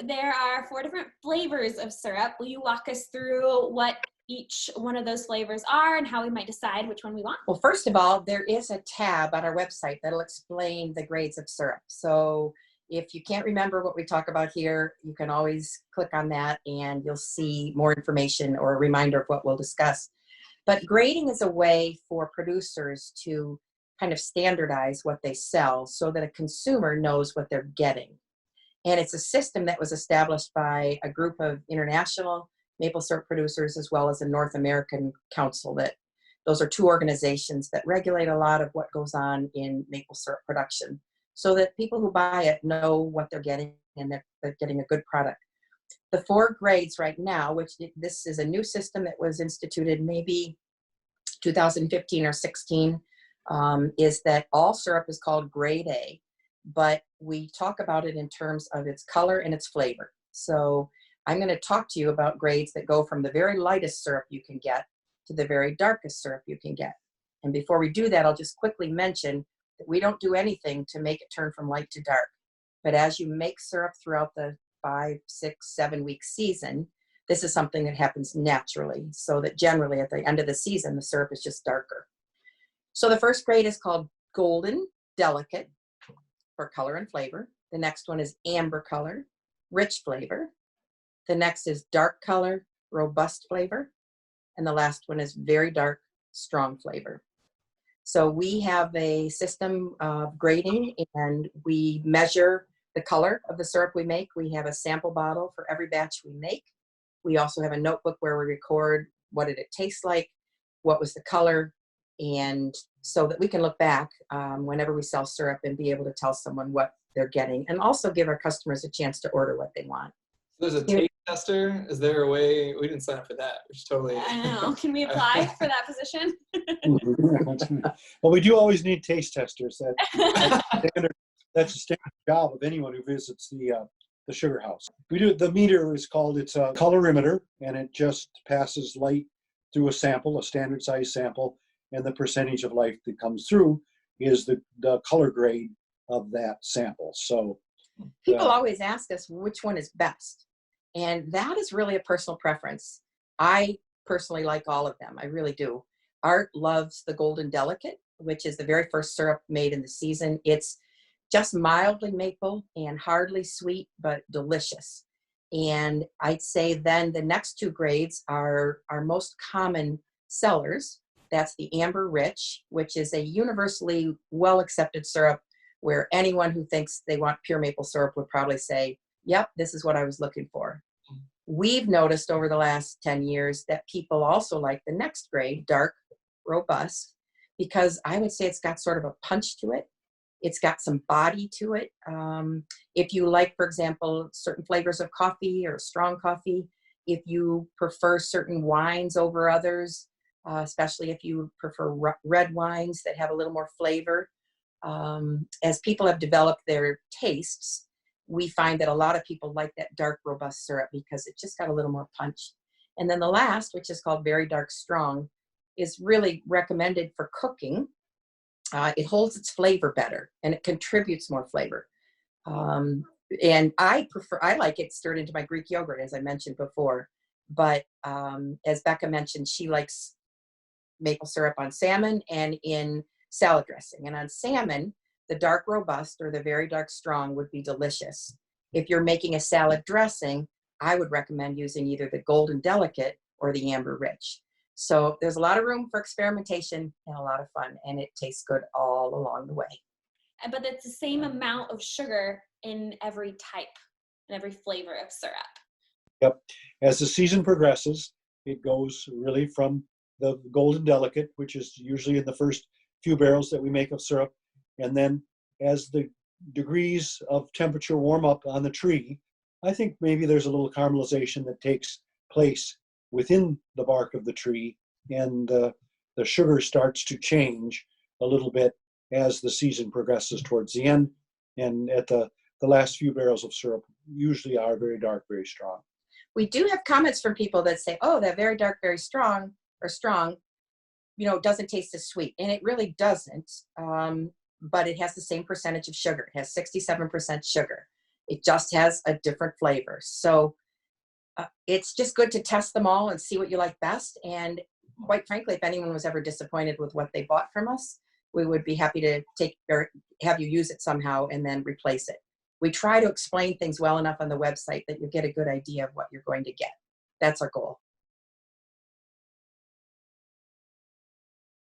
there are 4 different flavors of syrup. Will you walk us through what each one of those flavors are and how we might decide which one we want? Well, first of all, there is a tab on our website that'll explain the grades of syrup. So if you can't remember what we talk about here, you can always click on that and you'll see more information or a reminder of what we'll discuss. But grading is a way for producers to kind of standardize what they sell so that a consumer knows what they're getting. And it's a system that was established by a group of international maple syrup producers as well as a North American council. That those are 2 organizations that regulate a lot of what goes on in maple syrup production so that people who buy it know what they're getting and they're getting a good product. The 4 grades right now, which this is a new system that was instituted maybe 2015 or 16, is that all syrup is called grade A, but we talk about it in terms of its color and its flavor. So I'm going to talk to you about grades that go from the very lightest syrup you can get to the very darkest syrup you can get. And before we do that, I'll just quickly mention that we don't do anything to make it turn from light to dark. But as you make syrup throughout the 5, 6, 7 week season, this is something that happens naturally, so that generally at the end of the season, the syrup is just darker. So the first grade is called Golden Delicate for color and flavor. The next one is Amber Color, rich flavor. The next is Dark Color, robust flavor. And the last one is Very Dark, strong flavor. So we have a system of grading and we measure the color of the syrup we make. We have a sample bottle for every batch we make. We also have a notebook where we record what did it taste like, what was the color, and so that we can look back whenever we sell syrup and be able to tell someone what they're getting and also give our customers a chance to order what they want. There's a taste tester. Is there a way? We didn't sign up for that. Which totally. I know. Can we apply for that position? Well, we do always need taste testers. That's a standard job of anyone who visits the sugar house. We do the meter is called, it's a colorimeter, and it just passes light through a sample, a standard size sample, and the percentage of light that comes through is the color grade of that sample. So people always ask us which one is best, and that is really a personal preference. I personally like all of them. I really do. Art loves the Golden Delicate, which is the very first syrup made in the season. It's just mildly maple and hardly sweet, but delicious. And I'd say then the next 2 grades are our most common sellers. That's the Amber Rich, which is a universally well-accepted syrup where anyone who thinks they want pure maple syrup would probably say, yep, this is what I was looking for. We've noticed over the last 10 years that people also like the next grade, Dark Robust, because I would say it's got sort of a punch to it. It's got some body to it. If you like, for example, certain flavors of coffee or strong coffee, if you prefer certain wines over others, especially if you prefer red wines that have a little more flavor, as people have developed their tastes, we find that a lot of people like that dark, robust syrup because it just got a little more punch. And then the last, which is called Very Dark Strong, is really recommended for cooking. It holds its flavor better and it contributes more flavor. And I like it stirred into my Greek yogurt, as I mentioned before. But as Becca mentioned, she likes maple syrup on salmon and in salad dressing. And on salmon, the Dark Robust or the Very Dark Strong would be delicious. If you're making a salad dressing, I would recommend using either the Golden Delicate or the Amber Rich. So there's a lot of room for experimentation and a lot of fun, and it tastes good all along the way. But it's the same amount of sugar in every type and every flavor of syrup. Yep. As the season progresses, it goes really from the Golden Delicate, which is usually in the first few barrels that we make of syrup. And then as the degrees of temperature warm up on the tree, I think maybe there's a little caramelization that takes place within the bark of the tree, and the sugar starts to change a little bit as the season progresses towards the end. And at the last few barrels of syrup usually are very dark, very strong. We do have comments from people that say, oh, that very dark, very strong, or strong, doesn't taste as sweet. And it really doesn't, but it has the same percentage of sugar. It has 67% sugar. It just has a different flavor. So it's just good to test them all and see what you like best. And quite frankly, if anyone was ever disappointed with what they bought from us, we would be happy to take or have you use it somehow and then replace it. We try to explain things well enough on the website that you get a good idea of what you're going to get. That's our goal.